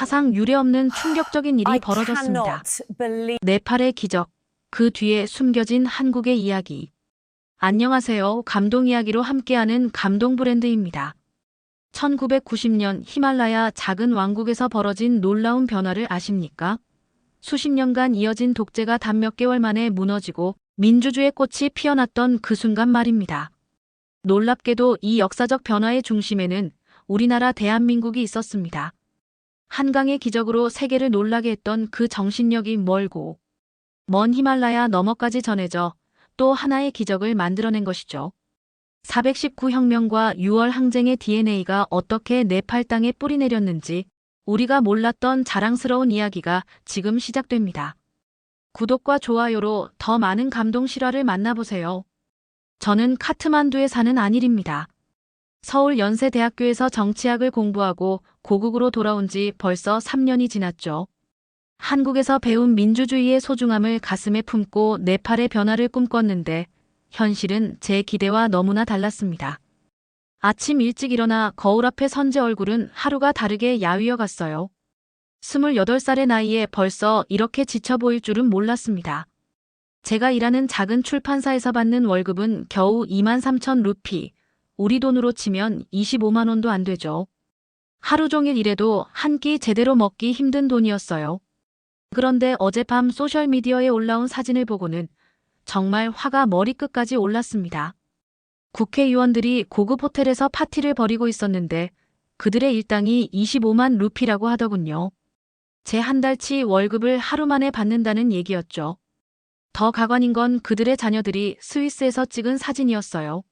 사상 유례없는 충격적인 일이 벌어졌습니다. 네팔의 기적, 그 뒤에 숨겨진 한국의 이야기. 안녕하세요. 감동 이야기로 함께하는 감동 브랜드입니다. 1990년 히말라야 작은 왕국에서 벌어진 놀라운 변화를 아십니까? 수십 년간 이어진 독재가 단 몇 개월 만에 무너지고 민주주의의 꽃이 피어났던 그 순간 말입니다. 놀랍게도 이 역사적 변화의 중심에는 우리나라 대한민국이 있었습니다. 한강의 기적으로 세계를 놀라게 했던 그 정신력이 멀고 먼 히말라야 너머까지 전해져 또 하나의 기적을 만들어낸 것이죠. 419 혁명과 6월 항쟁의 DNA가 어떻게 네팔 땅에 뿌리 내렸는지 우리가 몰랐던 자랑스러운 이야기가 지금 시작됩니다. 구독과 좋아요로 더 많은 감동 실화를 만나보세요. 저는 카트만두에 사는 안일입니다. 서울 연세대학교에서 정치학을 공부하고 고국으로 돌아온 지 벌써 3년이 지났죠. 한국에서 배운 민주주의의 소중함을 가슴에 품고 네팔의 변화를 꿈꿨는데 현실은 제 기대와 너무나 달랐습니다. 아침 일찍 일어나 거울 앞에 선 제 얼굴은 하루가 다르게 야위어 갔어요. 28살의 나이에 벌써 이렇게 지쳐 보일 줄은 몰랐습니다. 제가 일하는 작은 출판사에서 받는 월급은 겨우 23,000 루피, 우리 돈으로 치면 25만 원도 안 되죠. 하루 종일 일해도 한 끼 제대로 먹기 힘든 돈이었어요. 그런데 어젯밤 소셜미디어에 올라온 사진을 보고는 정말 화가 머리끝까지 올랐습니다. 국회의원들이 고급 호텔에서 파티를 벌이고 있었는데 그들의 일당이 25만 루피라고 하더군요. 제 한 달치 월급을 하루 만에 받는다는 얘기였죠. 더 가관인 건 그들의 자녀들이 스위스에서 찍은 사진이었어요.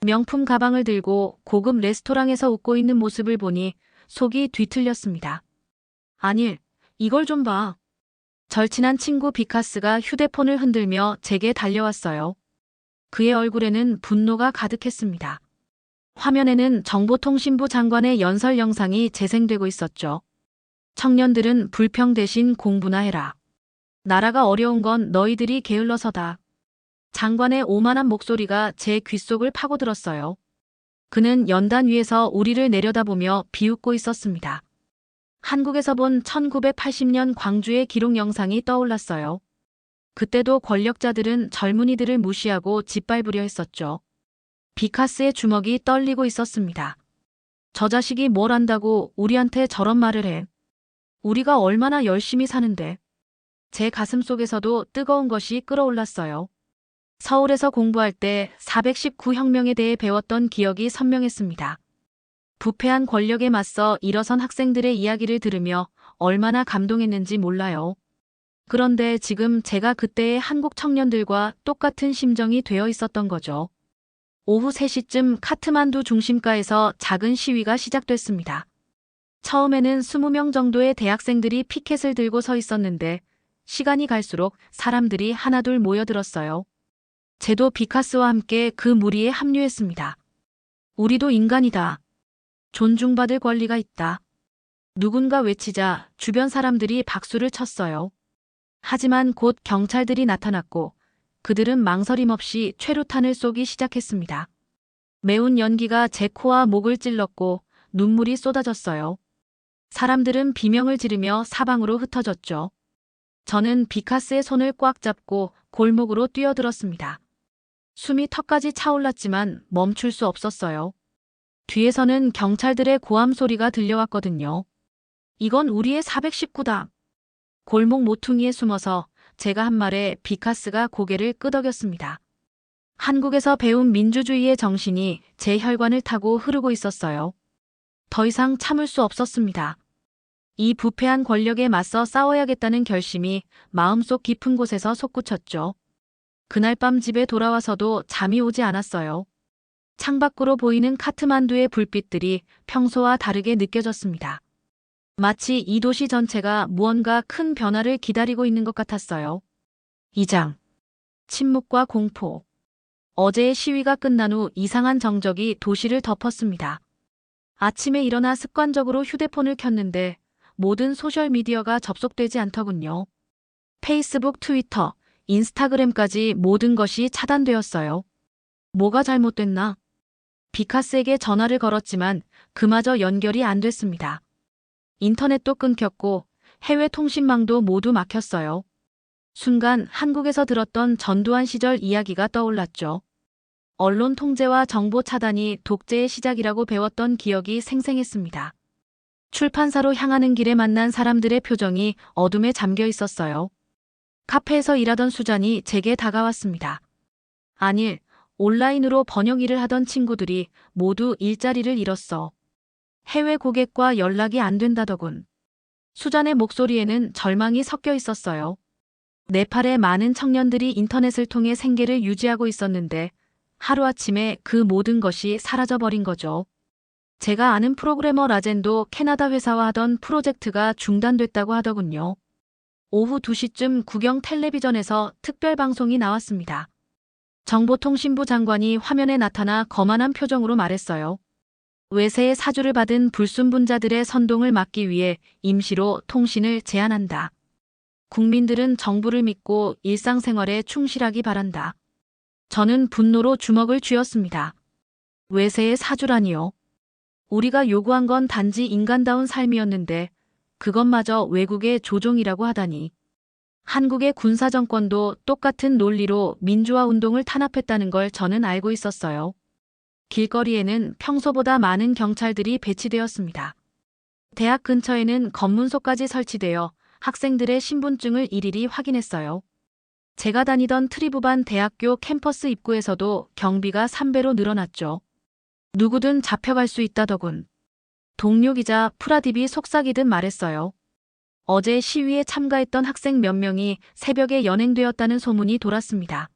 명품 가방을 들고 고급 레스토랑에서 웃고 있는 모습을 보니 속이 뒤틀렸습니다. 아닐, 이걸 좀 봐. 절친한 친구 비카스가 휴대폰을 흔들며 제게 달려왔어요. 그의 얼굴에는 분노가 가득했습니다. 화면에는 정보통신부 장관의 연설 영상이 재생되고 있었죠. 청년들은 불평 대신 공부나 해라. 나라가 어려운 건 너희들이 게을러서다. 장관의 오만한 목소리가 제 귓속을 파고들었어요. 그는 연단 위에서 우리를 내려다보며 비웃고 있었습니다. 한국에서 본 1980년 광주의 기록 영상이 떠올랐어요. 그때도 권력자들은 젊은이들을 무시하고 짓밟으려 했었죠. 비카스의 주먹이 떨리고 있었습니다. 저 자식이 뭘 안다고 우리한테 저런 말을 해. 우리가 얼마나 열심히 사는데. 제 가슴 속에서도 뜨거운 것이 끓어올랐어요. 서울에서 공부할 때 419 혁명에 대해 배웠던 기억이 선명했습니다. 부패한 권력에 맞서 일어선 학생들의 이야기를 들으며 얼마나 감동했는지 몰라요. 그런데 지금 제가 그때의 한국 청년들과 똑같은 심정이 되어 있었던 거죠. 오후 3시쯤 카트만두 중심가에서 작은 시위가 시작됐습니다. 처음에는 20명 정도의 대학생들이 피켓을 들고 서 있었는데 시간이 갈수록 사람들이 하나둘 모여들었어요. 제도 비카스와 함께 그 무리에 합류했습니다. 우리도 인간이다. 존중받을 권리가 있다. 누군가 외치자 주변 사람들이 박수를 쳤어요. 하지만 곧 경찰들이 나타났고 그들은 망설임 없이 최루탄을 쏘기 시작했습니다. 매운 연기가 제 코와 목을 찔렀고 눈물이 쏟아졌어요. 사람들은 비명을 지르며 사방으로 흩어졌죠. 저는 비카스의 손을 꽉 잡고 골목으로 뛰어들었습니다. 숨이 턱까지 차올랐지만 멈출 수 없었어요. 뒤에서는 경찰들의 고함 소리가 들려왔거든요. 이건 우리의 419다. 골목 모퉁이에 숨어서 제가 한 말에 비카스가 고개를 끄덕였습니다. 한국에서 배운 민주주의의 정신이 제 혈관을 타고 흐르고 있었어요. 더 이상 참을 수 없었습니다. 이 부패한 권력에 맞서 싸워야겠다는 결심이 마음속 깊은 곳에서 솟구쳤죠. 그날 밤 집에 돌아와서도 잠이 오지 않았어요. 창밖으로 보이는 카트만두의 불빛들이 평소와 다르게 느껴졌습니다. 마치 이 도시 전체가 무언가 큰 변화를 기다리고 있는 것 같았어요. 2장. 침묵과 공포. 어제의 시위가 끝난 후 이상한 정적이 도시를 덮었습니다. 아침에 일어나 습관적으로 휴대폰을 켰는데 모든 소셜미디어가 접속되지 않더군요. 페이스북, 트위터, 인스타그램까지 모든 것이 차단되었어요. 뭐가 잘못됐나? 비카스에게 전화를 걸었지만 그마저 연결이 안 됐습니다. 인터넷도 끊겼고 해외 통신망도 모두 막혔어요. 순간 한국에서 들었던 전두환 시절 이야기가 떠올랐죠. 언론 통제와 정보 차단이 독재의 시작이라고 배웠던 기억이 생생했습니다. 출판사로 향하는 길에 만난 사람들의 표정이 어둠에 잠겨 있었어요. 카페에서 일하던 수잔이 제게 다가왔습니다. 안일, 온라인으로 번역 일을 하던 친구들이 모두 일자리를 잃었어. 해외 고객과 연락이 안 된다더군. 수잔의 목소리에는 절망이 섞여 있었어요. 네팔의 많은 청년들이 인터넷을 통해 생계를 유지하고 있었는데 하루아침에 그 모든 것이 사라져버린 거죠. 제가 아는 프로그래머 라젠도 캐나다 회사와 하던 프로젝트가 중단됐다고 하더군요. 오후 2시쯤 국영 텔레비전에서 특별 방송이 나왔습니다. 정보통신부 장관이 화면에 나타나 거만한 표정으로 말했어요. 외세의 사주를 받은 불순분자들의 선동을 막기 위해 임시로 통신을 제한한다. 국민들은 정부를 믿고 일상생활에 충실하기 바란다. 저는 분노로 주먹을 쥐었습니다. 외세의 사주라니요. 우리가 요구한 건 단지 인간다운 삶이었는데 그것마저 외국의 조종이라고 하다니. 한국의 군사정권도 똑같은 논리로 민주화 운동을 탄압했다는 걸 저는 알고 있었어요. 길거리에는 평소보다 많은 경찰들이 배치되었습니다. 대학 근처에는 검문소까지 설치되어 학생들의 신분증을 일일이 확인했어요. 제가 다니던 트리부반 대학교 캠퍼스 입구에서도 경비가 3배로 늘어났죠. 누구든 잡혀갈 수 있다더군. 동료 기자 프라딥이 속삭이듯 말했어요. 어제 시위에 참가했던 학생 몇 명이 새벽에 연행되었다는 소문이 돌았습니다.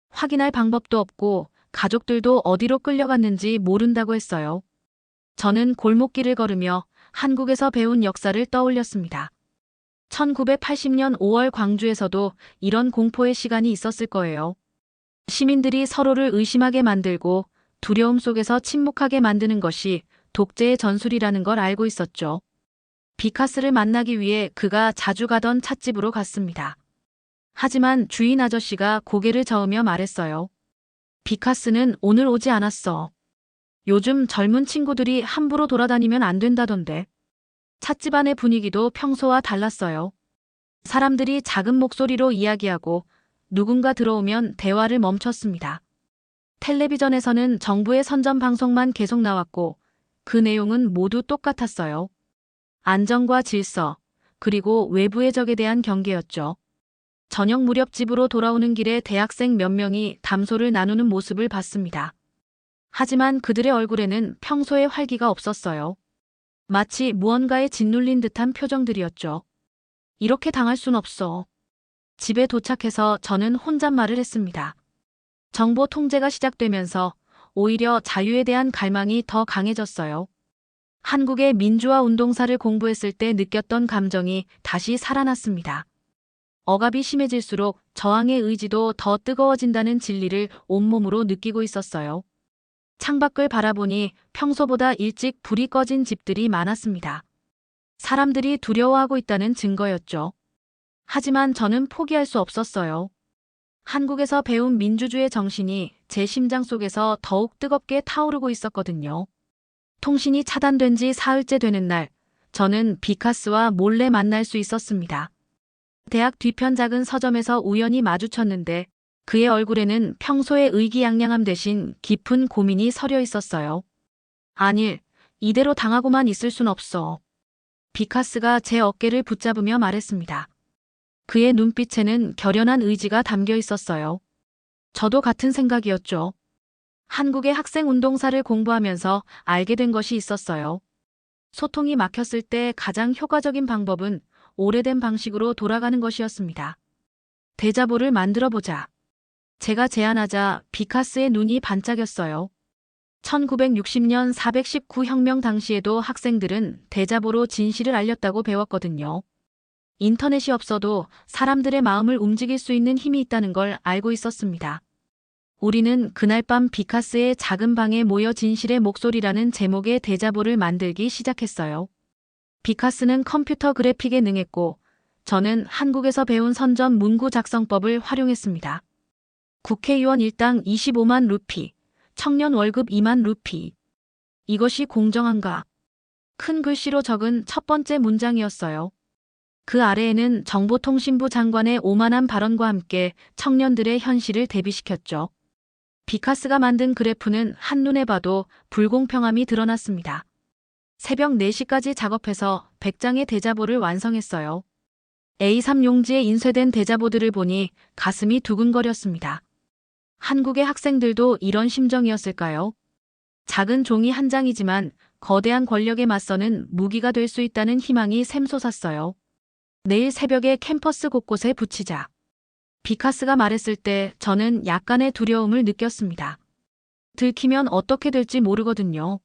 확인할 방법도 없고 가족들도 어디로 끌려갔는지 모른다고 했어요. 저는 골목길을 걸으며 한국에서 배운 역사를 떠올렸습니다. 1980년 5월 광주에서도 이런 공포의 시간이 있었을 거예요. 시민들이 서로를 의심하게 만들고 두려움 속에서 침묵하게 만드는 것이 독재의 전술이라는 걸 알고 있었죠. 비카스를 만나기 위해 그가 자주 가던 찻집으로 갔습니다. 하지만 주인 아저씨가 고개를 저으며 말했어요. 비카스는 오늘 오지 않았어. 요즘 젊은 친구들이 함부로 돌아다니면 안 된다던데. 찻집 안의 분위기도 평소와 달랐어요. 사람들이 작은 목소리로 이야기하고 누군가 들어오면 대화를 멈췄습니다. 텔레비전에서는 정부의 선전 방송만 계속 나왔고 그 내용은 모두 똑같았어요. 안정과 질서, 그리고 외부의 적에 대한 경계였죠. 저녁 무렵 집으로 돌아오는 길에 대학생 몇 명이 담소를 나누는 모습을 봤습니다. 하지만 그들의 얼굴에는 평소의 활기가 없었어요. 마치 무언가에 짓눌린 듯한 표정들이었죠. 이렇게 당할 순 없어. 집에 도착해서 저는 혼잣말을 했습니다. 정보 통제가 시작되면서 오히려 자유에 대한 갈망이 더 강해졌어요. 한국의 민주화 운동사를 공부했을 때 느꼈던 감정이 다시 살아났습니다. 억압이 심해질수록 저항의 의지도 더 뜨거워진다는 진리를 온몸으로 느끼고 있었어요. 창밖을 바라보니 평소보다 일찍 불이 꺼진 집들이 많았습니다. 사람들이 두려워하고 있다는 증거였죠. 하지만 저는 포기할 수 없었어요. 한국에서 배운 민주주의 정신이 제 심장 속에서 더욱 뜨겁게 타오르고 있었거든요. 통신이 차단된 지 사흘째 되는 날, 저는 비카스와 몰래 만날 수 있었습니다. 대학 뒤편 작은 서점에서 우연히 마주쳤는데 그의 얼굴에는 평소의 의기양양함 대신 깊은 고민이 서려 있었어요. 안일, 이대로 당하고만 있을 순 없어. 비카스가 제 어깨를 붙잡으며 말했습니다. 그의 눈빛에는 결연한 의지가 담겨 있었어요. 저도 같은 생각이었죠. 한국의 학생운동사를 공부하면서 알게 된 것이 있었어요. 소통이 막혔을 때 가장 효과적인 방법은 오래된 방식으로 돌아가는 것이었습니다. 대자보를 만들어보자. 제가 제안하자 비카스의 눈이 반짝였어요. 1960년 419 혁명 당시에도 학생들은 대자보로 진실을 알렸다고 배웠거든요. 인터넷이 없어도 사람들의 마음을 움직일 수 있는 힘이 있다는 걸 알고 있었습니다. 우리는 그날 밤 비카스의 작은 방에 모여 진실의 목소리라는 제목의 대자보를 만들기 시작했어요. 비카스는 컴퓨터 그래픽에 능했고 저는 한국에서 배운 선전 문구 작성법을 활용했습니다. 국회의원 일당 25만 루피, 청년 월급 2만 루피. 이것이 공정한가? 큰 글씨로 적은 첫 번째 문장이었어요. 그 아래에는 정보통신부 장관의 오만한 발언과 함께 청년들의 현실을 대비시켰죠. 비카스가 만든 그래프는 한눈에 봐도 불공평함이 드러났습니다. 새벽 4시까지 작업해서 100장의 대자보를 완성했어요. A3 용지에 인쇄된 대자보들을 보니 가슴이 두근거렸습니다. 한국의 학생들도 이런 심정이었을까요? 작은 종이 한 장이지만 거대한 권력에 맞서는 무기가 될 수 있다는 희망이 샘솟았어요. 내일 새벽에 캠퍼스 곳곳에 붙이자. 비카스가 말했을 때 저는 약간의 두려움을 느꼈습니다. 들키면 어떻게 될지 모르거든요.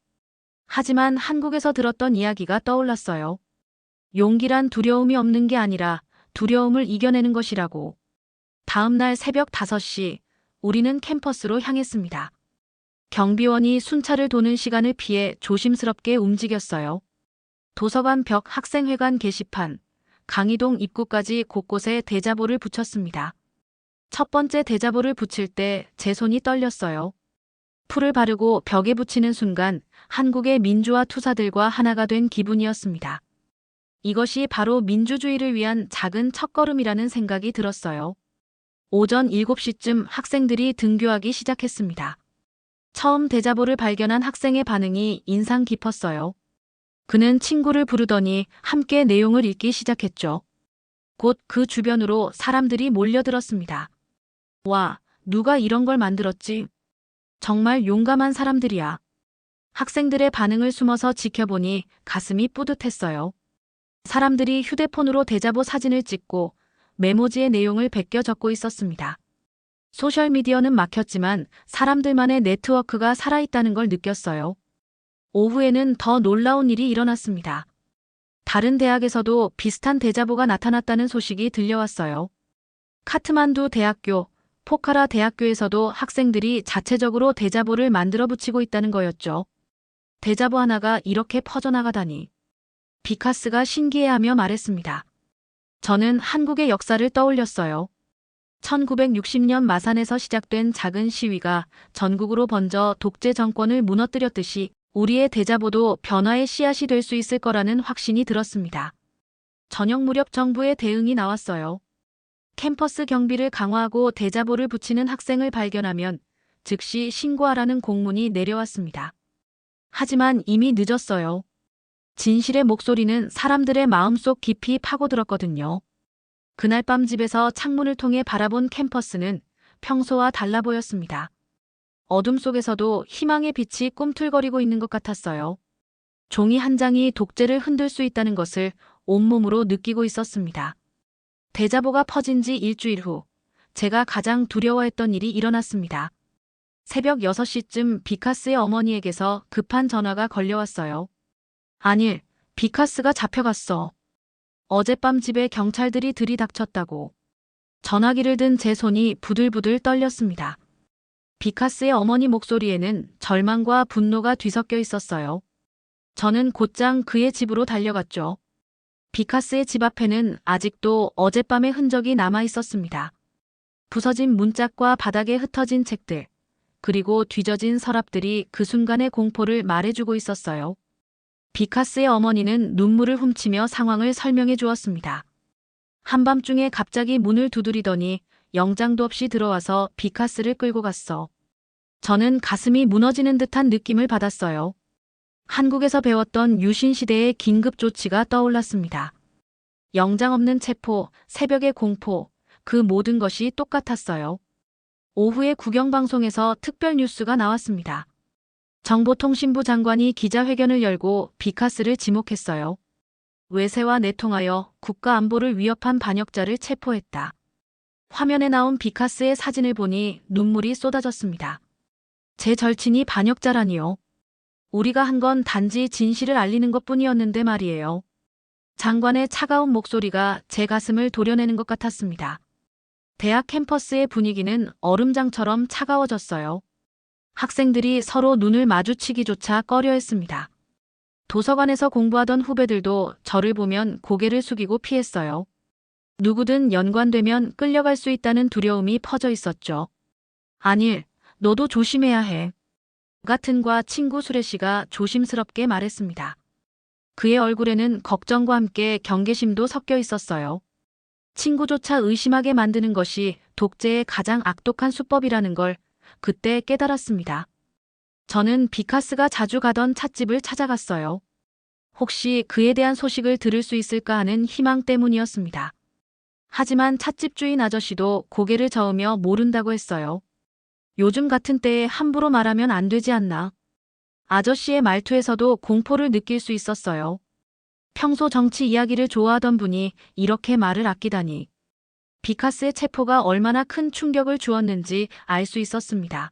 하지만 한국에서 들었던 이야기가 떠올랐어요. 용기란 두려움이 없는 게 아니라 두려움을 이겨내는 것이라고. 다음 날 새벽 5시, 우리는 캠퍼스로 향했습니다. 경비원이 순찰을 도는 시간을 피해 조심스럽게 움직였어요. 도서관 벽, 학생회관 게시판, 강의동 입구까지 곳곳에 대자보를 붙였습니다. 첫 번째 대자보를 붙일 때 제 손이 떨렸어요. 풀을 바르고 벽에 붙이는 순간 한국의 민주화 투사들과 하나가 된 기분이었습니다. 이것이 바로 민주주의를 위한 작은 첫걸음이라는 생각이 들었어요. 오전 7시쯤 학생들이 등교하기 시작했습니다. 처음 대자보를 발견한 학생의 반응이 인상 깊었어요. 그는 친구를 부르더니 함께 내용을 읽기 시작했죠. 곧 그 주변으로 사람들이 몰려들었습니다. 와, 누가 이런 걸 만들었지? 정말 용감한 사람들이야. 학생들의 반응을 숨어서 지켜보니 가슴이 뿌듯했어요. 사람들이 휴대폰으로 대자보 사진을 찍고 메모지에 내용을 베껴 적고 있었습니다. 소셜미디어는 막혔지만 사람들만의 네트워크가 살아있다는 걸 느꼈어요. 오후에는 더 놀라운 일이 일어났습니다. 다른 대학에서도 비슷한 대자보가 나타났다는 소식이 들려왔어요. 카트만두 대학교, 포카라 대학교에서도 학생들이 자체적으로 대자보를 만들어 붙이고 있다는 거였죠. 대자보 하나가 이렇게 퍼져나가다니. 비카스가 신기해하며 말했습니다. 저는 한국의 역사를 떠올렸어요. 1960년 마산에서 시작된 작은 시위가 전국으로 번져 독재 정권을 무너뜨렸듯이 우리의 대자보도 변화의 씨앗이 될 수 있을 거라는 확신이 들었습니다. 저녁 무렵 정부의 대응이 나왔어요. 캠퍼스 경비를 강화하고 대자보를 붙이는 학생을 발견하면 즉시 신고하라는 공문이 내려왔습니다. 하지만 이미 늦었어요. 진실의 목소리는 사람들의 마음속 깊이 파고들었거든요. 그날 밤 집에서 창문을 통해 바라본 캠퍼스는 평소와 달라 보였습니다. 어둠 속에서도 희망의 빛이 꿈틀거리고 있는 것 같았어요. 종이 한 장이 독재를 흔들 수 있다는 것을 온몸으로 느끼고 있었습니다. 대자보가 퍼진 지 일주일 후, 제가 가장 두려워했던 일이 일어났습니다. 새벽 6시쯤 비카스의 어머니에게서 급한 전화가 걸려왔어요. 아닐, 비카스가 잡혀갔어. 어젯밤 집에 경찰들이 들이닥쳤다고. 전화기를 든 제 손이 부들부들 떨렸습니다. 비카스의 어머니 목소리에는 절망과 분노가 뒤섞여 있었어요. 저는 곧장 그의 집으로 달려갔죠. 비카스의 집 앞에는 아직도 어젯밤의 흔적이 남아 있었습니다. 부서진 문짝과 바닥에 흩어진 책들, 그리고 뒤져진 서랍들이 그 순간의 공포를 말해주고 있었어요. 비카스의 어머니는 눈물을 훔치며 상황을 설명해 주었습니다. 한밤중에 갑자기 문을 두드리더니 영장도 없이 들어와서 비카스를 끌고 갔어. 저는 가슴이 무너지는 듯한 느낌을 받았어요. 한국에서 배웠던 유신시대의 긴급조치가 떠올랐습니다. 영장 없는 체포, 새벽의 공포, 그 모든 것이 똑같았어요. 오후에 국영방송에서 특별 뉴스가 나왔습니다. 정보통신부 장관이 기자회견을 열고 비카스를 지목했어요. 외세와 내통하여 국가 안보를 위협한 반역자를 체포했다. 화면에 나온 비카스의 사진을 보니 눈물이 쏟아졌습니다. 제 절친이 반역자라니요. 우리가 한 건 단지 진실을 알리는 것뿐이었는데 말이에요. 장관의 차가운 목소리가 제 가슴을 도려내는 것 같았습니다. 대학 캠퍼스의 분위기는 얼음장처럼 차가워졌어요. 학생들이 서로 눈을 마주치기조차 꺼려했습니다. 도서관에서 공부하던 후배들도 저를 보면 고개를 숙이고 피했어요. 누구든 연관되면 끌려갈 수 있다는 두려움이 퍼져 있었죠. 아닐, 너도 조심해야 해. 같은과 친구 수레 씨가 조심스럽게 말했습니다. 그의 얼굴에는 걱정과 함께 경계심도 섞여 있었어요. 친구조차 의심하게 만드는 것이 독재의 가장 악독한 수법이라는 걸 그때 깨달았습니다. 저는 비카스가 자주 가던 찻집을 찾아갔어요. 혹시 그에 대한 소식을 들을 수 있을까 하는 희망 때문이었습니다. 하지만 찻집 주인 아저씨도 고개를 저으며 모른다고 했어요. 요즘 같은 때에 함부로 말하면 안 되지 않나. 아저씨의 말투에서도 공포를 느낄 수 있었어요. 평소 정치 이야기를 좋아하던 분이 이렇게 말을 아끼다니. 비카스의 체포가 얼마나 큰 충격을 주었는지 알 수 있었습니다.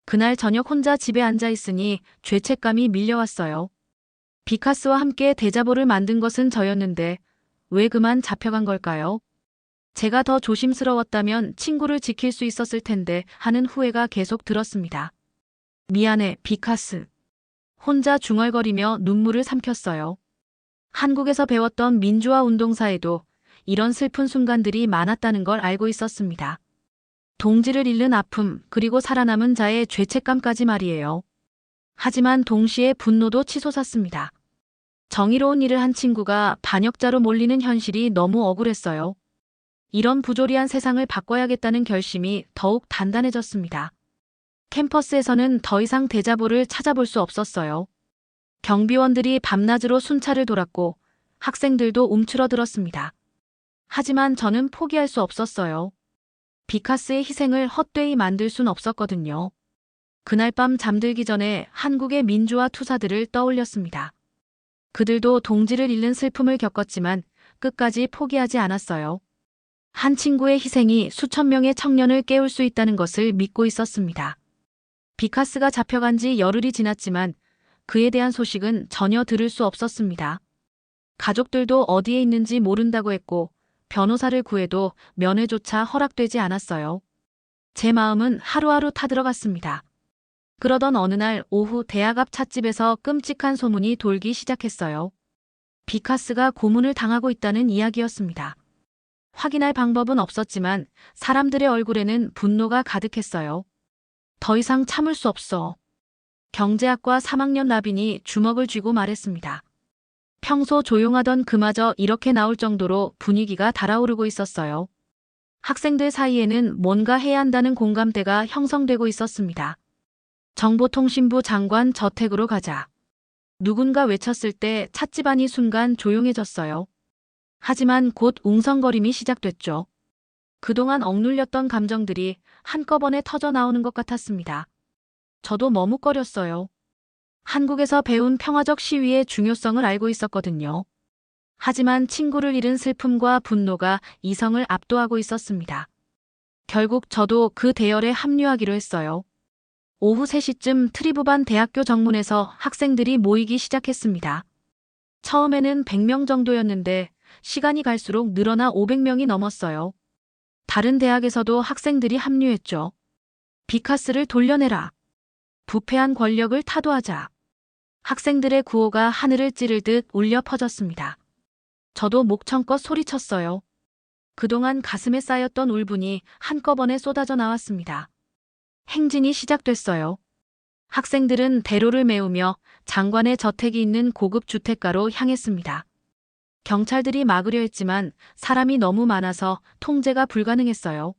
그날 저녁 혼자 집에 앉아 있으니 죄책감이 밀려왔어요. 비카스와 함께 대자보를 만든 것은 저였는데 왜 그만 잡혀간 걸까요? 제가 더 조심스러웠다면 친구를 지킬 수 있었을 텐데 하는 후회가 계속 들었습니다. 미안해, 비카스. 혼자 중얼거리며 눈물을 삼켰어요. 한국에서 배웠던 민주화 운동사에도 이런 슬픈 순간들이 많았다는 걸 알고 있었습니다. 동지를 잃는 아픔, 그리고 살아남은 자의 죄책감까지 말이에요. 하지만 동시에 분노도 치솟았습니다. 정의로운 일을 한 친구가 반역자로 몰리는 현실이 너무 억울했어요. 이런 부조리한 세상을 바꿔야겠다는 결심이 더욱 단단해졌습니다. 캠퍼스에서는 더 이상 대자보를 찾아볼 수 없었어요. 경비원들이 밤낮으로 순찰을 돌았고 학생들도 움츠러들었습니다. 하지만 저는 포기할 수 없었어요. 비카스의 희생을 헛되이 만들 순 없었거든요. 그날 밤 잠들기 전에 한국의 민주화 투사들을 떠올렸습니다. 그들도 동지를 잃는 슬픔을 겪었지만 끝까지 포기하지 않았어요. 한 친구의 희생이 수천 명의 청년을 깨울 수 있다는 것을 믿고 있었습니다. 비카스가 잡혀간 지 열흘이 지났지만 그에 대한 소식은 전혀 들을 수 없었습니다. 가족들도 어디에 있는지 모른다고 했고 변호사를 구해도 면회조차 허락되지 않았어요. 제 마음은 하루하루 타들어갔습니다. 그러던 어느 날 오후 대학 앞 찻집에서 끔찍한 소문이 돌기 시작했어요. 비카스가 고문을 당하고 있다는 이야기였습니다. 확인할 방법은 없었지만 사람들의 얼굴에는 분노가 가득했어요. 더 이상 참을 수 없어. 경제학과 3학년 라빈이 주먹을 쥐고 말했습니다. 평소 조용하던 그마저 이렇게 나올 정도로 분위기가 달아오르고 있었어요. 학생들 사이에는 뭔가 해야 한다는 공감대가 형성되고 있었습니다. 정보통신부 장관 저택으로 가자. 누군가 외쳤을 때 찻집 안이 순간 조용해졌어요. 하지만 곧 웅성거림이 시작됐죠. 그동안 억눌렸던 감정들이 한꺼번에 터져 나오는 것 같았습니다. 저도 머뭇거렸어요. 한국에서 배운 평화적 시위의 중요성을 알고 있었거든요. 하지만 친구를 잃은 슬픔과 분노가 이성을 압도하고 있었습니다. 결국 저도 그 대열에 합류하기로 했어요. 오후 3시쯤 트리브반 대학교 정문에서 학생들이 모이기 시작했습니다. 처음에는 100명 정도였는데 시간이 갈수록 늘어나 500명이 넘었어요. 다른 대학에서도 학생들이 합류했죠. 비카스를 돌려내라. 부패한 권력을 타도하자. 학생들의 구호가 하늘을 찌를 듯 울려 퍼졌습니다. 저도 목청껏 소리쳤어요. 그동안 가슴에 쌓였던 울분이 한꺼번에 쏟아져 나왔습니다. 행진이 시작됐어요. 학생들은 대로를 메우며 장관의 저택이 있는 고급 주택가로 향했습니다. 경찰들이 막으려 했지만 사람이 너무 많아서 통제가 불가능했어요.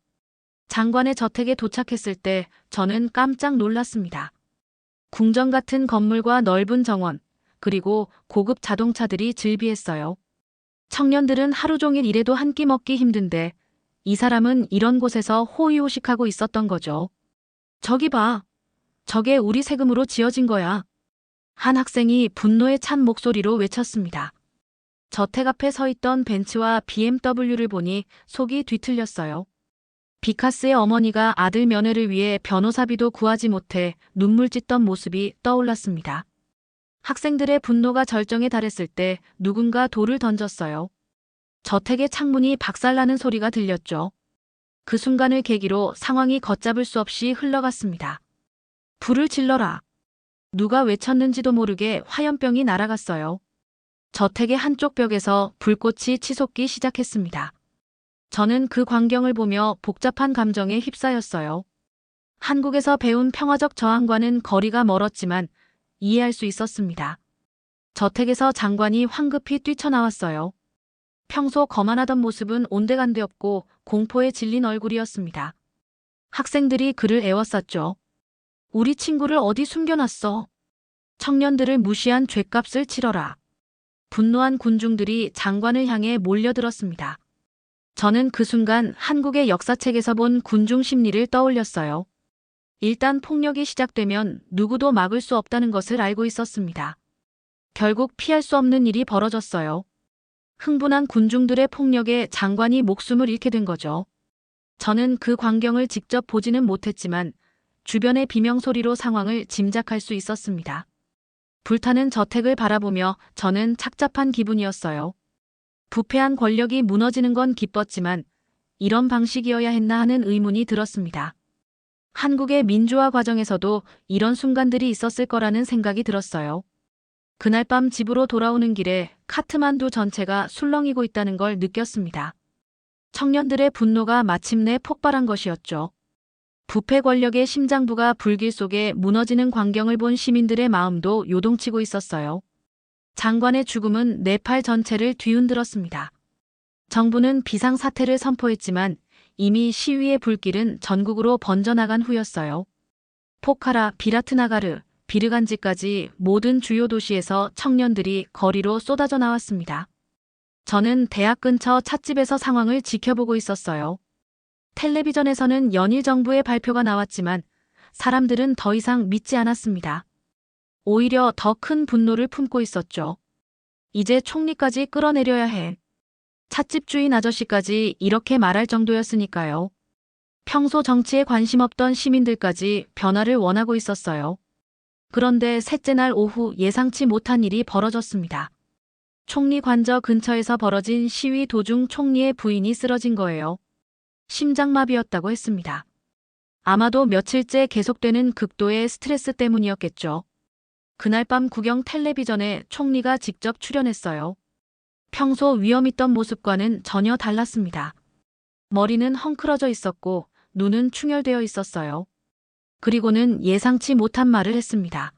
장관의 저택에 도착했을 때 저는 깜짝 놀랐습니다. 궁전 같은 건물과 넓은 정원, 그리고 고급 자동차들이 즐비했어요. 청년들은 하루 종일 일해도 한 끼 먹기 힘든데 이 사람은 이런 곳에서 호의호식하고 있었던 거죠. 저기 봐. 저게 우리 세금으로 지어진 거야. 한 학생이 분노에 찬 목소리로 외쳤습니다. 저택 앞에 서 있던 벤츠와 BMW를 보니 속이 뒤틀렸어요. 비카스의 어머니가 아들 면회를 위해 변호사비도 구하지 못해 눈물 찢던 모습이 떠올랐습니다. 학생들의 분노가 절정에 달했을 때 누군가 돌을 던졌어요. 저택의 창문이 박살나는 소리가 들렸죠. 그 순간을 계기로 상황이 걷잡을 수 없이 흘러갔습니다. 불을 질러라. 누가 외쳤는지도 모르게 화염병이 날아갔어요. 저택의 한쪽 벽에서 불꽃이 치솟기 시작했습니다. 저는 그 광경을 보며 복잡한 감정에 휩싸였어요. 한국에서 배운 평화적 저항과는 거리가 멀었지만 이해할 수 있었습니다. 저택에서 장관이 황급히 뛰쳐나왔어요. 평소 거만하던 모습은 온데간데 없고 공포에 질린 얼굴이었습니다. 학생들이 그를 애워쌌죠. 우리 친구를 어디 숨겨놨어? 청년들을 무시한 죗값을 치러라. 분노한 군중들이 장관을 향해 몰려들었습니다. 저는 그 순간 한국의 역사책에서 본 군중 심리를 떠올렸어요. 일단 폭력이 시작되면 누구도 막을 수 없다는 것을 알고 있었습니다. 결국 피할 수 없는 일이 벌어졌어요. 흥분한 군중들의 폭력에 장관이 목숨을 잃게 된 거죠. 저는 그 광경을 직접 보지는 못했지만 주변의 비명소리로 상황을 짐작할 수 있었습니다. 불타는 저택을 바라보며 저는 착잡한 기분이었어요. 부패한 권력이 무너지는 건 기뻤지만 이런 방식이어야 했나 하는 의문이 들었습니다. 한국의 민주화 과정에서도 이런 순간들이 있었을 거라는 생각이 들었어요. 그날 밤 집으로 돌아오는 길에 카트만두 전체가 술렁이고 있다는 걸 느꼈습니다. 청년들의 분노가 마침내 폭발한 것이었죠. 부패 권력의 심장부가 불길 속에 무너지는 광경을 본 시민들의 마음도 요동치고 있었어요. 장관의 죽음은 네팔 전체를 뒤흔들었습니다. 정부는 비상사태를 선포했지만 이미 시위의 불길은 전국으로 번져나간 후였어요. 포카라, 비라트나가르, 비르간지까지 모든 주요 도시에서 청년들이 거리로 쏟아져 나왔습니다. 저는 대학 근처 찻집에서 상황을 지켜보고 있었어요. 텔레비전에서는 연일 정부의 발표가 나왔지만 사람들은 더 이상 믿지 않았습니다. 오히려 더 큰 분노를 품고 있었죠. 이제 총리까지 끌어내려야 해. 찻집 주인 아저씨까지 이렇게 말할 정도였으니까요. 평소 정치에 관심 없던 시민들까지 변화를 원하고 있었어요. 그런데 셋째 날 오후 예상치 못한 일이 벌어졌습니다. 총리 관저 근처에서 벌어진 시위 도중 총리의 부인이 쓰러진 거예요. 심장마비였다고 했습니다. 아마도 며칠째 계속되는 극도의 스트레스 때문이었겠죠. 그날 밤 국영 텔레비전에 총리가 직접 출연했어요. 평소 위엄있던 모습과는 전혀 달랐습니다. 머리는 헝클어져 있었고 눈은 충혈되어 있었어요. 그리고는 예상치 못한 말을 했습니다.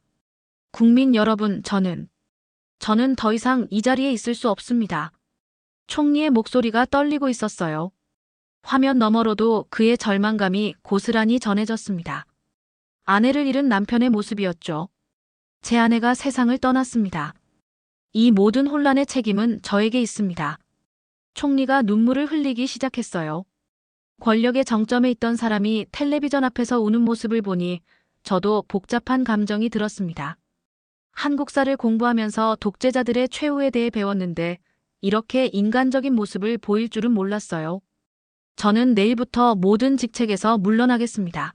국민 여러분, 저는 더 이상 이 자리에 있을 수 없습니다. 총리의 목소리가 떨리고 있었어요. 화면 너머로도 그의 절망감이 고스란히 전해졌습니다. 아내를 잃은 남편의 모습이었죠. 제 아내가 세상을 떠났습니다. 이 모든 혼란의 책임은 저에게 있습니다. 총리가 눈물을 흘리기 시작했어요. 권력의 정점에 있던 사람이 텔레비전 앞에서 우는 모습을 보니 저도 복잡한 감정이 들었습니다. 한국사를 공부하면서 독재자들의 최후에 대해 배웠는데 이렇게 인간적인 모습을 보일 줄은 몰랐어요. 저는 내일부터 모든 직책에서 물러나겠습니다.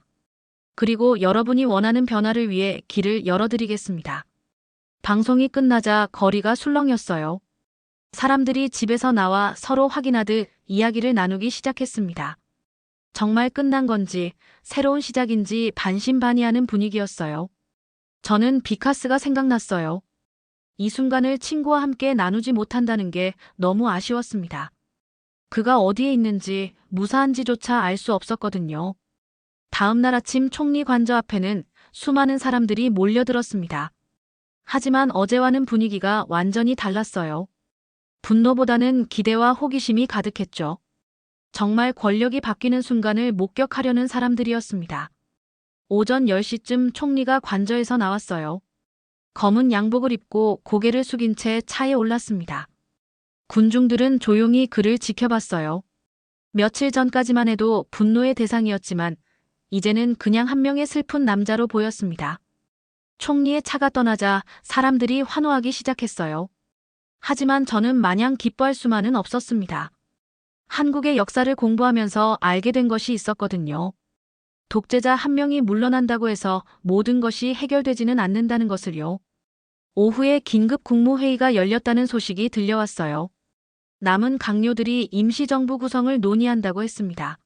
그리고 여러분이 원하는 변화를 위해 길을 열어드리겠습니다. 방송이 끝나자 거리가 술렁였어요. 사람들이 집에서 나와 서로 확인하듯 이야기를 나누기 시작했습니다. 정말 끝난 건지 새로운 시작인지 반신반의하는 분위기였어요. 저는 비카스가 생각났어요. 이 순간을 친구와 함께 나누지 못한다는 게 너무 아쉬웠습니다. 그가 어디에 있는지 무사한지조차 알 수 없었거든요. 다음 날 아침 총리 관저 앞에는 수많은 사람들이 몰려들었습니다. 하지만 어제와는 분위기가 완전히 달랐어요. 분노보다는 기대와 호기심이 가득했죠. 정말 권력이 바뀌는 순간을 목격하려는 사람들이었습니다. 오전 10시쯤 총리가 관저에서 나왔어요. 검은 양복을 입고 고개를 숙인 채 차에 올랐습니다. 군중들은 조용히 그를 지켜봤어요. 며칠 전까지만 해도 분노의 대상이었지만 이제는 그냥 한 명의 슬픈 남자로 보였습니다. 총리의 차가 떠나자 사람들이 환호하기 시작했어요. 하지만 저는 마냥 기뻐할 수만은 없었습니다. 한국의 역사를 공부하면서 알게 된 것이 있었거든요. 독재자 한 명이 물러난다고 해서 모든 것이 해결되지는 않는다는 것을요. 오후에 긴급 국무회의가 열렸다는 소식이 들려왔어요. 남은 강요들이 임시정부 구성을 논의한다고 했습니다.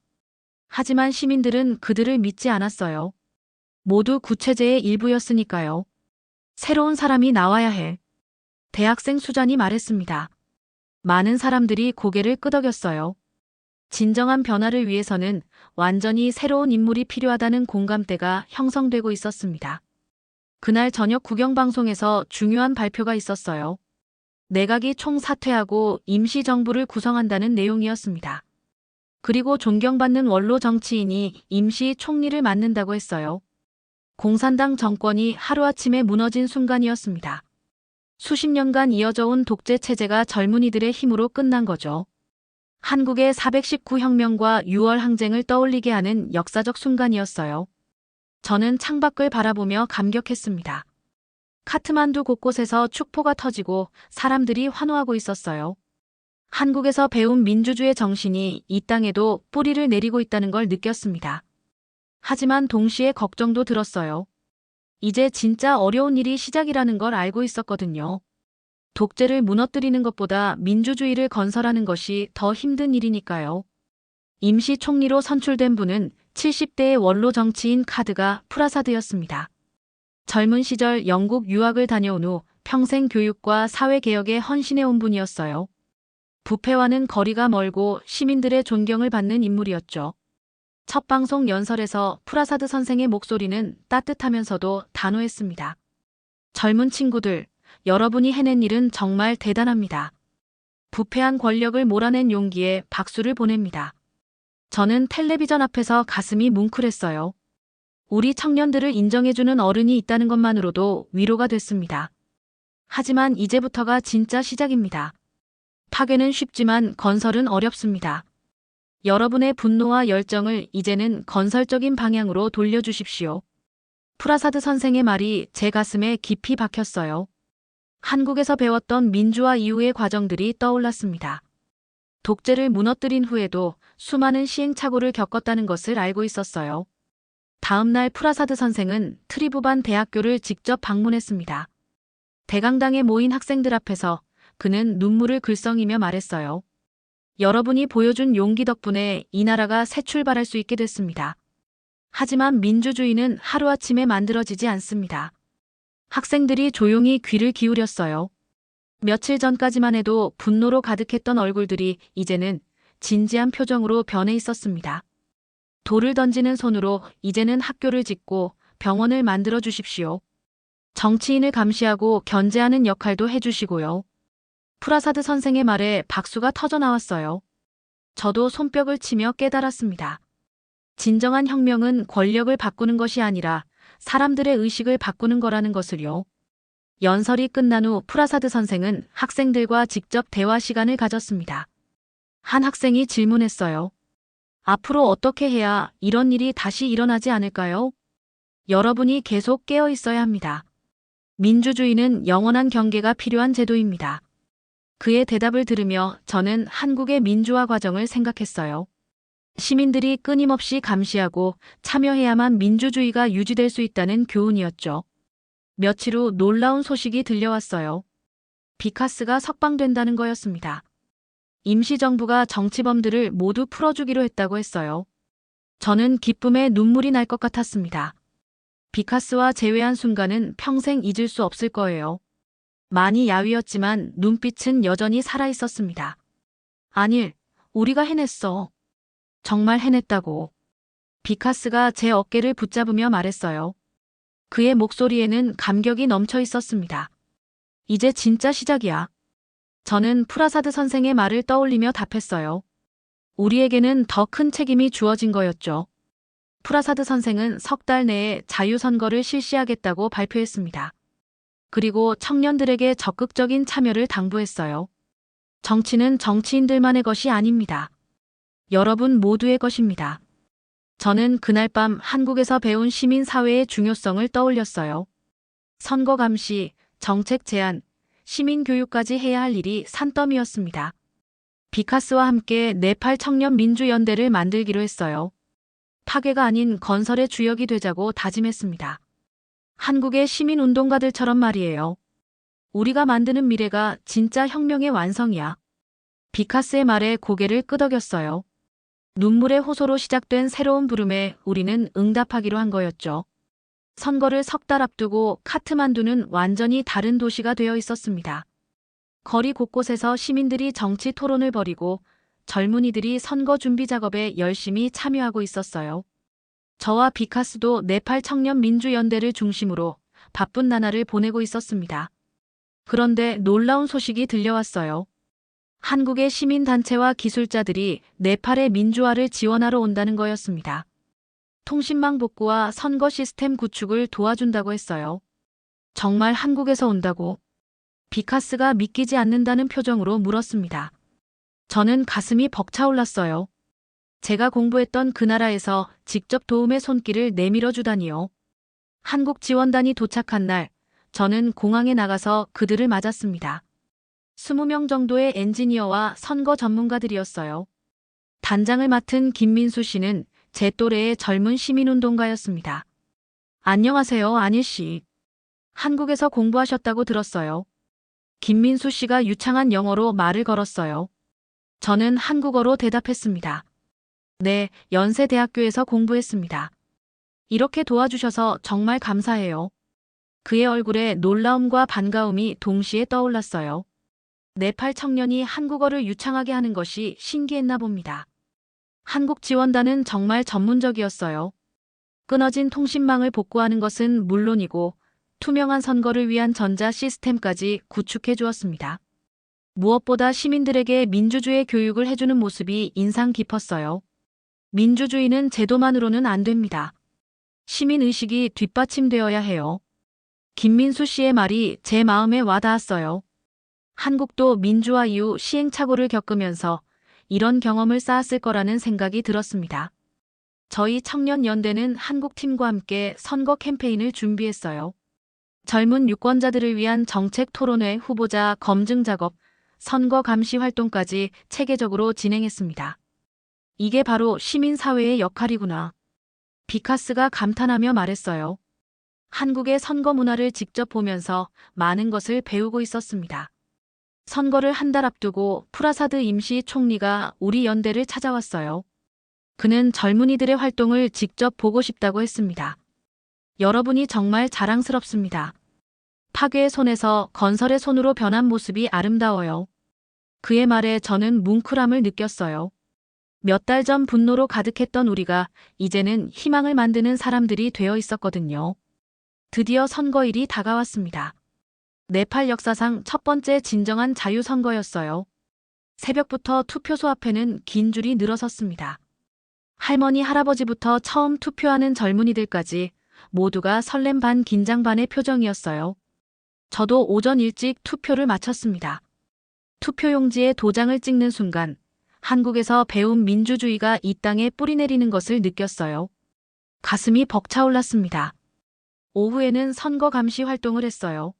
하지만 시민들은 그들을 믿지 않았어요. 모두 구체제의 일부였으니까요. 새로운 사람이 나와야 해. 대학생 수잔이 말했습니다. 많은 사람들이 고개를 끄덕였어요. 진정한 변화를 위해서는 완전히 새로운 인물이 필요하다는 공감대가 형성되고 있었습니다. 그날 저녁 국영방송에서 중요한 발표가 있었어요. 내각이 총사퇴하고 임시정부를 구성한다는 내용이었습니다. 그리고 존경받는 원로 정치인이 임시 총리를 맡는다고 했어요. 공산당 정권이 하루아침에 무너진 순간이었습니다. 수십 년간 이어져 온 독재 체제가 젊은이들의 힘으로 끝난 거죠. 한국의 419 혁명과 6월 항쟁을 떠올리게 하는 역사적 순간이었어요. 저는 창밖을 바라보며 감격했습니다. 카트만두 곳곳에서 축포가 터지고 사람들이 환호하고 있었어요. 한국에서 배운 민주주의 정신이 이 땅에도 뿌리를 내리고 있다는 걸 느꼈습니다. 하지만 동시에 걱정도 들었어요. 이제 진짜 어려운 일이 시작이라는 걸 알고 있었거든요. 독재를 무너뜨리는 것보다 민주주의를 건설하는 것이 더 힘든 일이니까요. 임시 총리로 선출된 분은 70대의 원로 정치인 카드가 프라사드였습니다. 젊은 시절 영국 유학을 다녀온 후 평생 교육과 사회개혁에 헌신해온 분이었어요. 부패와는 거리가 멀고 시민들의 존경을 받는 인물이었죠. 첫 방송 연설에서 프라사드 선생의 목소리는 따뜻하면서도 단호했습니다. 젊은 친구들, 여러분이 해낸 일은 정말 대단합니다. 부패한 권력을 몰아낸 용기에 박수를 보냅니다. 저는 텔레비전 앞에서 가슴이 뭉클했어요. 우리 청년들을 인정해주는 어른이 있다는 것만으로도 위로가 됐습니다. 하지만 이제부터가 진짜 시작입니다. 파괴는 쉽지만 건설은 어렵습니다. 여러분의 분노와 열정을 이제는 건설적인 방향으로 돌려주십시오. 프라사드 선생의 말이 제 가슴에 깊이 박혔어요. 한국에서 배웠던 민주화 이후의 과정들이 떠올랐습니다. 독재를 무너뜨린 후에도 수많은 시행착오를 겪었다는 것을 알고 있었어요. 다음 날 프라사드 선생은 트리부반 대학교를 직접 방문했습니다. 대강당에 모인 학생들 앞에서 그는 눈물을 글썽이며 말했어요. 여러분이 보여준 용기 덕분에 이 나라가 새 출발할 수 있게 됐습니다. 하지만 민주주의는 하루아침에 만들어지지 않습니다. 학생들이 조용히 귀를 기울였어요. 며칠 전까지만 해도 분노로 가득했던 얼굴들이 이제는 진지한 표정으로 변해 있었습니다. 돌을 던지는 손으로 이제는 학교를 짓고 병원을 만들어 주십시오. 정치인을 감시하고 견제하는 역할도 해주시고요. 프라사드 선생의 말에 박수가 터져 나왔어요. 저도 손뼉을 치며 깨달았습니다. 진정한 혁명은 권력을 바꾸는 것이 아니라 사람들의 의식을 바꾸는 거라는 것을요. 연설이 끝난 후 프라사드 선생은 학생들과 직접 대화 시간을 가졌습니다. 한 학생이 질문했어요. 앞으로 어떻게 해야 이런 일이 다시 일어나지 않을까요? 여러분이 계속 깨어 있어야 합니다. 민주주의는 영원한 경계가 필요한 제도입니다. 그의 대답을 들으며 저는 한국의 민주화 과정을 생각했어요. 시민들이 끊임없이 감시하고 참여해야만 민주주의가 유지될 수 있다는 교훈이었죠. 며칠 후 놀라운 소식이 들려왔어요. 비카스가 석방된다는 거였습니다. 임시정부가 정치범들을 모두 풀어주기로 했다고 했어요. 저는 기쁨에 눈물이 날 것 같았습니다. 비카스와 재회한 순간은 평생 잊을 수 없을 거예요. 많이 야위었지만 눈빛은 여전히 살아있었습니다. 아닐, 우리가 해냈어. 정말 해냈다고. 비카스가 제 어깨를 붙잡으며 말했어요. 그의 목소리에는 감격이 넘쳐 있었습니다. 이제 진짜 시작이야. 저는 프라사드 선생의 말을 떠올리며 답했어요. 우리에게는 더 큰 책임이 주어진 거였죠. 프라사드 선생은 석 달 내에 자유선거를 실시하겠다고 발표했습니다. 그리고 청년들에게 적극적인 참여를 당부했어요. 정치는 정치인들만의 것이 아닙니다. 여러분 모두의 것입니다. 저는 그날 밤 한국에서 배운 시민사회의 중요성을 떠올렸어요. 선거 감시, 정책 제안, 시민교육까지 해야 할 일이 산더미였습니다. 비카스와 함께 네팔 청년 민주연대를 만들기로 했어요. 파괴가 아닌 건설의 주역이 되자고 다짐했습니다. 한국의 시민운동가들처럼 말이에요. 우리가 만드는 미래가 진짜 혁명의 완성이야. 비카스의 말에 고개를 끄덕였어요. 눈물의 호소로 시작된 새로운 부름에 우리는 응답하기로 한 거였죠. 선거를 석 달 앞두고 카트만두는 완전히 다른 도시가 되어 있었습니다. 거리 곳곳에서 시민들이 정치 토론을 벌이고 젊은이들이 선거 준비 작업에 열심히 참여하고 있었어요. 저와 비카스도 네팔 청년 민주연대를 중심으로 바쁜 나날을 보내고 있었습니다. 그런데 놀라운 소식이 들려왔어요. 한국의 시민단체와 기술자들이 네팔의 민주화를 지원하러 온다는 거였습니다. 통신망 복구와 선거 시스템 구축을 도와준다고 했어요. 정말 한국에서 온다고? 비카스가 믿기지 않는다는 표정으로 물었습니다. 저는 가슴이 벅차올랐어요. 제가 공부했던 그 나라에서 직접 도움의 손길을 내밀어 주다니요. 한국 지원단이 도착한 날, 저는 공항에 나가서 그들을 맞았습니다. 20명 정도의 엔지니어와 선거 전문가들이었어요. 단장을 맡은 김민수 씨는 제 또래의 젊은 시민운동가였습니다. 안녕하세요, 안일 씨. 한국에서 공부하셨다고 들었어요. 김민수 씨가 유창한 영어로 말을 걸었어요. 저는 한국어로 대답했습니다. 네, 연세대학교에서 공부했습니다. 이렇게 도와주셔서 정말 감사해요. 그의 얼굴에 놀라움과 반가움이 동시에 떠올랐어요. 네팔 청년이 한국어를 유창하게 하는 것이 신기했나 봅니다. 한국 지원단은 정말 전문적이었어요. 끊어진 통신망을 복구하는 것은 물론이고 투명한 선거를 위한 전자 시스템까지 구축해 주었습니다. 무엇보다 시민들에게 민주주의 교육을 해주는 모습이 인상 깊었어요. 민주주의는 제도만으로는 안 됩니다. 시민의식이 뒷받침되어야 해요. 김민수 씨의 말이 제 마음에 와닿았어요. 한국도 민주화 이후 시행착오를 겪으면서 이런 경험을 쌓았을 거라는 생각이 들었습니다. 저희 청년연대는 한국팀과 함께 선거 캠페인을 준비했어요. 젊은 유권자들을 위한 정책 토론회, 후보자 검증 작업, 선거 감시 활동까지 체계적으로 진행했습니다. 이게 바로 시민사회의 역할이구나. 비카스가 감탄하며 말했어요. 한국의 선거 문화를 직접 보면서 많은 것을 배우고 있었습니다. 선거를 한 달 앞두고 프라사드 임시 총리가 우리 연대를 찾아왔어요. 그는 젊은이들의 활동을 직접 보고 싶다고 했습니다. 여러분이 정말 자랑스럽습니다. 파괴의 손에서 건설의 손으로 변한 모습이 아름다워요. 그의 말에 저는 뭉클함을 느꼈어요. 몇 달 전 분노로 가득했던 우리가 이제는 희망을 만드는 사람들이 되어 있었거든요. 드디어 선거일이 다가왔습니다. 네팔 역사상 첫 번째 진정한 자유선거였어요. 새벽부터 투표소 앞에는 긴 줄이 늘어섰습니다. 할머니, 할아버지부터 처음 투표하는 젊은이들까지 모두가 설렘 반 긴장 반의 표정이었어요. 저도 오전 일찍 투표를 마쳤습니다. 투표용지에 도장을 찍는 순간 한국에서 배운 민주주의가 이 땅에 뿌리내리는 것을 느꼈어요. 가슴이 벅차올랐습니다. 오후에는 선거 감시 활동을 했어요.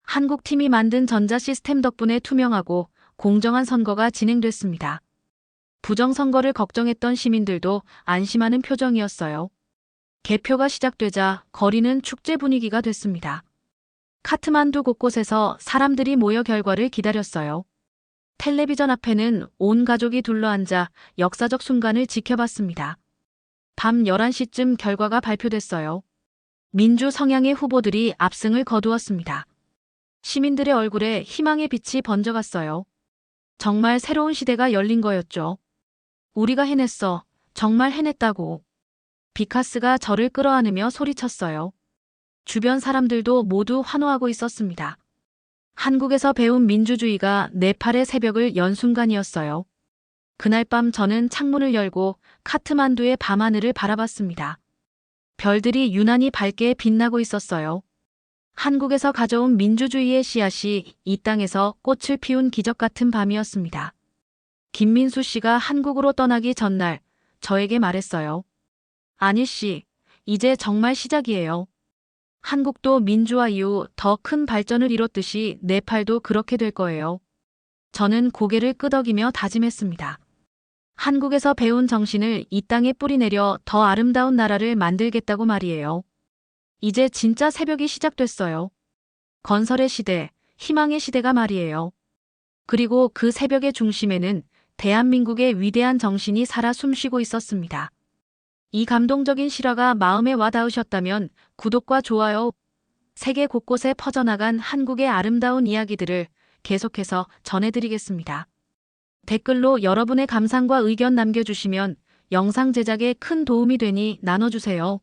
한국 팀이 만든 전자 시스템 덕분에 투명하고 공정한 선거가 진행됐습니다. 부정선거를 걱정했던 시민들도 안심하는 표정이었어요. 개표가 시작되자 거리는 축제 분위기가 됐습니다. 카트만두 곳곳에서 사람들이 모여 결과를 기다렸어요. 텔레비전 앞에는 온 가족이 둘러앉아 역사적 순간을 지켜봤습니다. 밤 11시쯤 결과가 발표됐어요. 민주 성향의 후보들이 압승을 거두었습니다. 시민들의 얼굴에 희망의 빛이 번져갔어요. 정말 새로운 시대가 열린 거였죠. 우리가 해냈어. 정말 해냈다고. 비카스가 저를 끌어안으며 소리쳤어요. 주변 사람들도 모두 환호하고 있었습니다. 한국에서 배운 민주주의가 네팔의 새벽을 연 순간이었어요. 그날 밤 저는 창문을 열고 카트만두의 밤하늘을 바라봤습니다. 별들이 유난히 밝게 빛나고 있었어요. 한국에서 가져온 민주주의의 씨앗이 이 땅에서 꽃을 피운 기적 같은 밤이었습니다. 김민수 씨가 한국으로 떠나기 전날 저에게 말했어요. 안일 씨, 이제 정말 시작이에요. 한국도 민주화 이후 더 큰 발전을 이뤘듯이 네팔도 그렇게 될 거예요. 저는 고개를 끄덕이며 다짐했습니다. 한국에서 배운 정신을 이 땅에 뿌리내려 더 아름다운 나라를 만들겠다고 말이에요. 이제 진짜 새벽이 시작됐어요. 건설의 시대, 희망의 시대가 말이에요. 그리고 그 새벽의 중심에는 대한민국의 위대한 정신이 살아 숨쉬고 있었습니다. 이 감동적인 실화가 마음에 와 닿으셨다면 구독과 좋아요, 세계 곳곳에 퍼져나간 한국의 아름다운 이야기들을 계속해서 전해드리겠습니다. 댓글로 여러분의 감상과 의견 남겨주시면 영상 제작에 큰 도움이 되니 나눠주세요.